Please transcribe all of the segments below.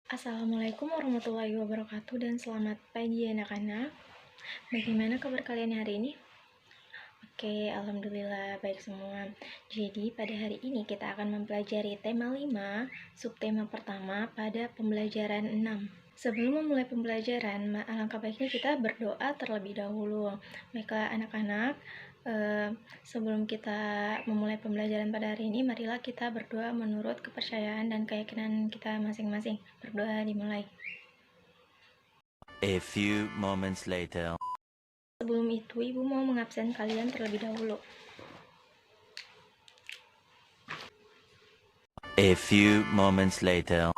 Assalamualaikum warahmatullahi wabarakatuh dan selamat pagi anak-anak. Bagaimana kabar kalian hari ini? Oke, alhamdulillah baik semua. Jadi pada hari ini kita akan mempelajari tema 5, subtema pertama pada pembelajaran 6. Sebelum memulai pembelajaran, alangkah baiknya kita berdoa terlebih dahulu. Baiklah anak-anak, sebelum kita memulai pembelajaran pada hari ini, marilah kita berdoa menurut kepercayaan dan keyakinan kita masing-masing. Berdoa dimulai. A few moments later. Sebelum itu, Ibu mau mengabsen kalian terlebih dahulu. A few moments later.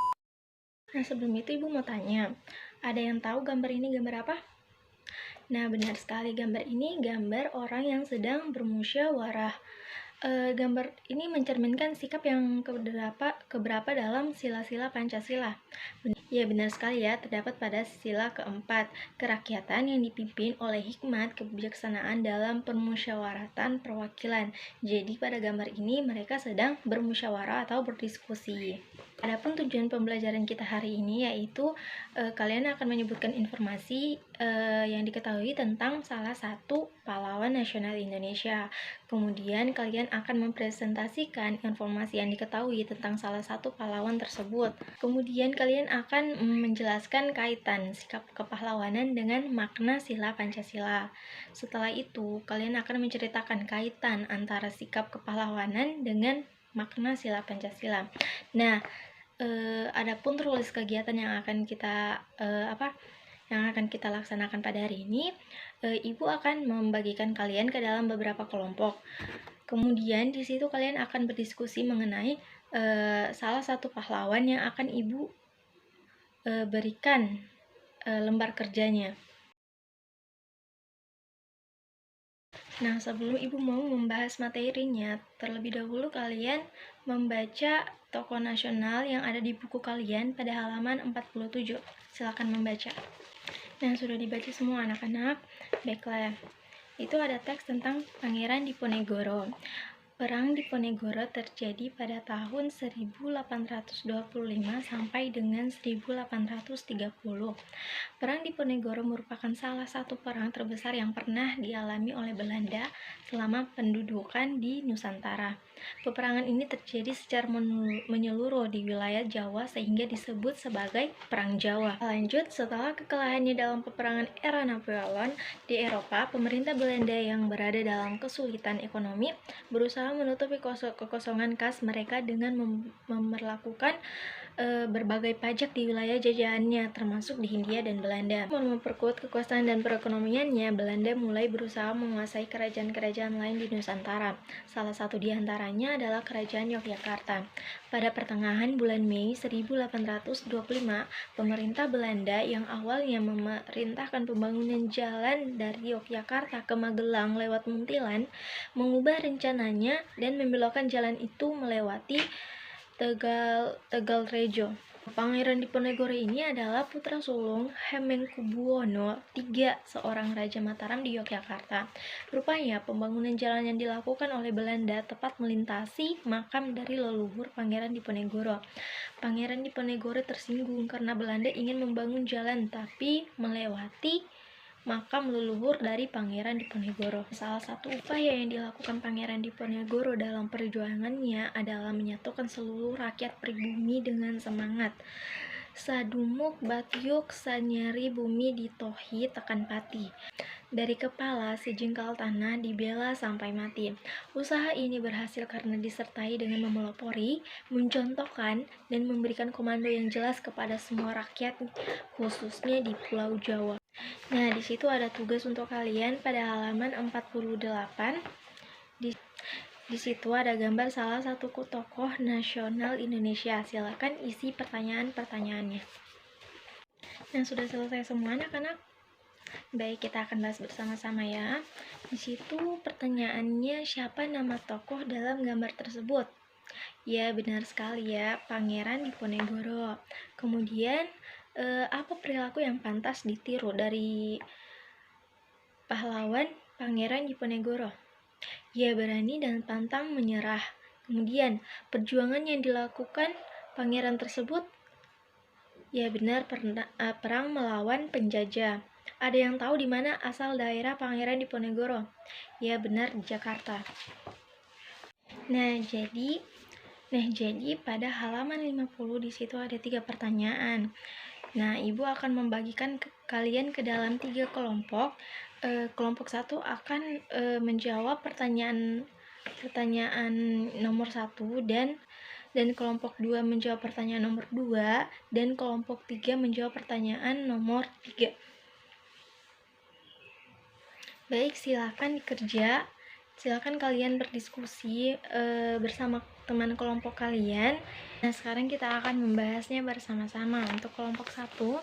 Nah, sebelum itu Ibu mau tanya, ada yang tahu gambar ini gambar apa? Nah, benar sekali, gambar ini gambar orang yang sedang bermusyawarah. Gambar ini mencerminkan sikap yang keberapa dalam sila-sila Pancasila. Ya, benar sekali ya, terdapat pada sila keempat, kerakyatan yang dipimpin oleh hikmat kebijaksanaan dalam permusyawaratan perwakilan. Jadi pada gambar ini mereka sedang bermusyawarah atau berdiskusi. Adapun tujuan pembelajaran kita hari ini yaitu kalian akan menyebutkan informasi yang diketahui tentang salah satu pahlawan nasional Indonesia. Kemudian kalian akan mempresentasikan informasi yang diketahui tentang salah satu pahlawan tersebut. Kemudian kalian akan menjelaskan kaitan sikap kepahlawanan dengan makna sila Pancasila. Setelah itu, kalian akan menceritakan kaitan antara sikap kepahlawanan dengan makna sila Pancasila. Nah, adapun tertulis kegiatan yang akan kita laksanakan pada hari ini, Ibu akan membagikan kalian ke dalam beberapa kelompok. Kemudian di situ kalian akan berdiskusi mengenai salah satu pahlawan yang akan Ibu berikan lembar kerjanya. Nah, sebelum Ibu mau membahas materinya, terlebih dahulu kalian membaca tokoh nasional yang ada di buku kalian pada halaman 47. Silakan membaca. Nah, sudah dibaca semua anak-anak? Baiklah, itu ada teks tentang Pangeran Diponegoro. Perang Diponegoro terjadi pada tahun 1825 sampai dengan 1830. Perang Diponegoro merupakan salah satu perang terbesar yang pernah dialami oleh Belanda selama pendudukan di Nusantara. Peperangan ini terjadi secara menyeluruh di wilayah Jawa sehingga disebut sebagai Perang Jawa. Lanjut, setelah kekalahannya dalam peperangan era Napoleon di Eropa, pemerintah Belanda yang berada dalam kesulitan ekonomi berusaha menutupi kekosongan kas mereka dengan memperlakukan berbagai pajak di wilayah jajahannya, termasuk di Hindia dan Belanda. Untuk memperkuat kekuasaan dan perekonomiannya, Belanda mulai berusaha menguasai kerajaan-kerajaan lain di Nusantara. Salah satu di antaranya adalah Kerajaan Yogyakarta. Pada pertengahan bulan Mei 1825, pemerintah Belanda yang awalnya memerintahkan pembangunan jalan dari Yogyakarta ke Magelang lewat Muntilan, mengubah rencananya dan membelokkan jalan itu melewati Tegalrejo. Pangeran Diponegoro ini adalah putra sulung Hamengkubuwono III, seorang Raja Mataram di Yogyakarta. Rupanya pembangunan jalan yang dilakukan oleh Belanda tepat melintasi makam dari leluhur Pangeran Diponegoro. Pangeran Diponegoro tersinggung karena Belanda ingin membangun jalan tapi melewati makam leluhur dari Pangeran Diponegoro. Salah satu upaya yang dilakukan Pangeran Diponegoro dalam perjuangannya adalah menyatukan seluruh rakyat pribumi dengan semangat sadumuk batyuk sanyari bumi ditohi tekan pati. Dari kepala sejengkal tanah dibela sampai mati. Usaha ini berhasil karena disertai dengan memelopori, mencontohkan, dan memberikan komando yang jelas kepada semua rakyat, khususnya di Pulau Jawa. Nah, di situ ada tugas untuk kalian pada halaman 48. Di situ ada gambar salah satu tokoh nasional Indonesia. Silakan isi pertanyaan-pertanyaannya. Nah, sudah selesai semua anak-anak? Baik, kita akan bahas bersama-sama ya. Di situ pertanyaannya, siapa nama tokoh dalam gambar tersebut? Ya, benar sekali ya, Pangeran Diponegoro. Kemudian, apa perilaku yang pantas ditiru dari pahlawan Pangeran Diponegoro? Ya, berani dan pantang menyerah. Kemudian, perjuangan yang dilakukan pangeran tersebut Ya benar, perang melawan penjajah. Ada yang tahu di mana asal daerah Pangeran Diponegoro? Ya benar, di Jakarta. Nah, jadi pada halaman 50 di situ ada 3 pertanyaan. Nah, Ibu akan membagikan kalian ke dalam 3 kelompok. Kelompok 1 akan menjawab pertanyaan nomor 1 dan kelompok 2 menjawab pertanyaan nomor 2 dan kelompok 3 menjawab pertanyaan nomor 3. Baik, silakan kalian berdiskusi bersama teman kelompok kalian. Nah, sekarang kita akan membahasnya bersama-sama. Untuk kelompok 1,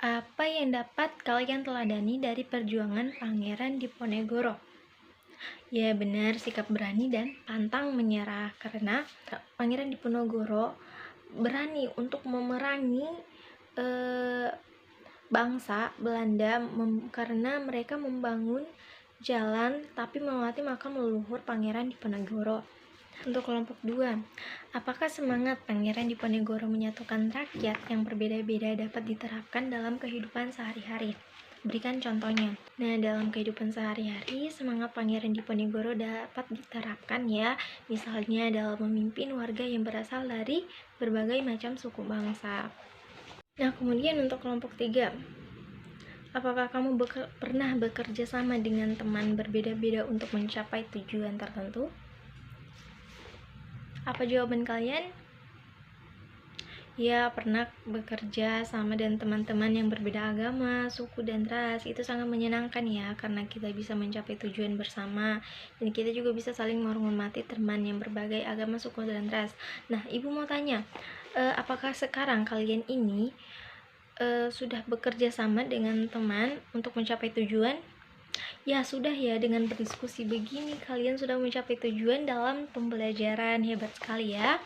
apa yang dapat kalian teladani dari perjuangan Pangeran Diponegoro? Ya benar, sikap berani dan pantang menyerah, karena Pangeran Diponegoro berani untuk memerangi bangsa Belanda karena mereka membangun jalan tapi melewati makam leluhur Pangeran Diponegoro. Untuk kelompok 2, apakah semangat Pangeran Diponegoro menyatukan rakyat yang berbeda-beda dapat diterapkan dalam kehidupan sehari-hari? Berikan contohnya. Nah, dalam kehidupan sehari-hari, semangat Pangeran Diponegoro dapat diterapkan ya, misalnya dalam memimpin warga yang berasal dari berbagai macam suku bangsa. Nah, kemudian untuk kelompok 3, apakah kamu pernah bekerja sama dengan teman berbeda-beda untuk mencapai tujuan tertentu? Apa jawaban kalian? Ya, pernah bekerja sama dengan teman-teman yang berbeda agama, suku, dan ras. Itu sangat menyenangkan ya, karena kita bisa mencapai tujuan bersama. Dan kita juga bisa saling menghormati teman yang berbagai agama, suku, dan ras. Nah, Ibu mau tanya, apakah sekarang kalian ini sudah bekerja sama dengan teman untuk mencapai tujuan? Ya sudah ya, dengan berdiskusi begini kalian sudah mencapai tujuan dalam pembelajaran. Hebat sekali ya.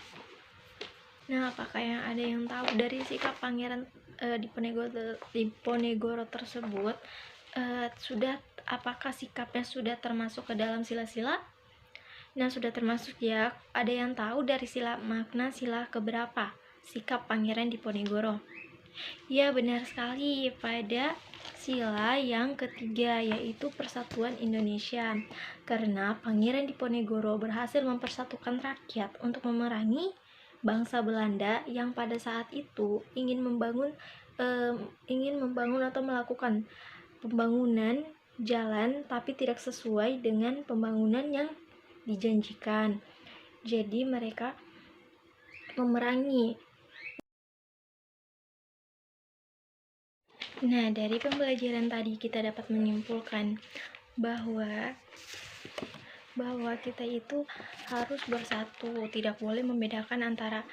Nah, apakah ada yang tahu dari sikap Pangeran Diponegoro tersebut? Apakah sikapnya sudah termasuk ke dalam sila-sila? Nah, sudah termasuk ya. Ada yang tahu dari makna sila keberapa sikap Pangeran Diponegoro? Ya, benar sekali, pada sila yang ketiga, yaitu Persatuan Indonesia. Karena Pangeran Diponegoro berhasil mempersatukan rakyat untuk memerangi bangsa Belanda yang pada saat itu ingin membangun atau melakukan pembangunan jalan tapi tidak sesuai dengan pembangunan yang dijanjikan. Jadi mereka memerangi. Nah, dari pembelajaran tadi kita dapat menyimpulkan bahwa kita itu harus bersatu, tidak boleh membedakan antara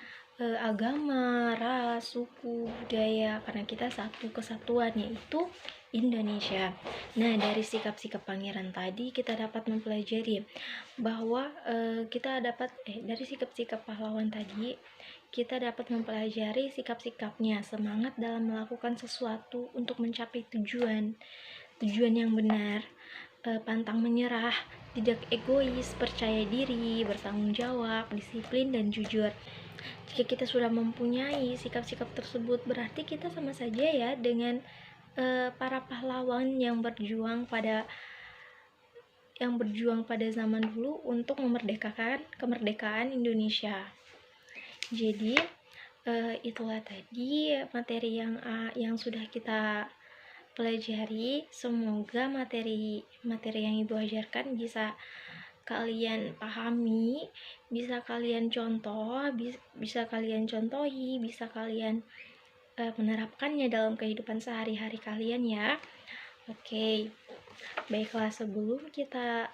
agama, ras, suku, budaya, karena kita satu kesatuan, yaitu Indonesia. Nah, dari sikap-sikap pangeran tadi kita dapat mempelajari bahwa dari sikap-sikap pahlawan tadi kita dapat mempelajari sikap-sikapnya, semangat dalam melakukan sesuatu untuk mencapai tujuan yang benar, pantang menyerah, tidak egois, percaya diri, bertanggung jawab, disiplin, dan jujur. Jika kita sudah mempunyai sikap-sikap tersebut, berarti kita sama saja ya dengan para pahlawan yang berjuang pada zaman dulu untuk memerdekakan kemerdekaan Indonesia. Jadi itulah tadi materi yang sudah kita pelajari. Semoga materi yang Ibu ajarkan bisa kalian pahami, bisa kalian contoh, bisa kalian contohi, bisa kalian menerapkannya dalam kehidupan sehari-hari kalian ya. Oke, baiklah, sebelum kita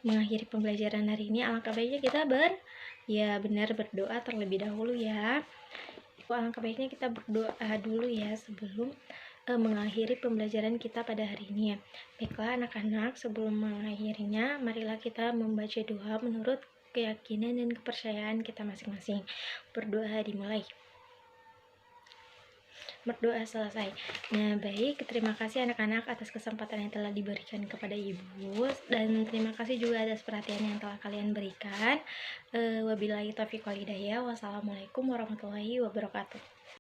mengakhiri pembelajaran hari ini, alangkah baiknya kita berdoa terlebih dahulu ya. Alangkah baiknya kita berdoa dulu ya sebelum mengakhiri pembelajaran kita pada hari ini ya. Baiklah anak-anak, sebelum mengakhirinya, marilah kita membaca doa menurut keyakinan dan kepercayaan kita masing-masing. Berdoa dimulai. Berdoa selesai. Nah, baik, terima kasih anak-anak atas kesempatan yang telah diberikan kepada Ibu, dan terima kasih juga atas perhatian yang telah kalian berikan. Wabillahi taufiq wal hidayah. Wassalamualaikum warahmatullahi wabarakatuh.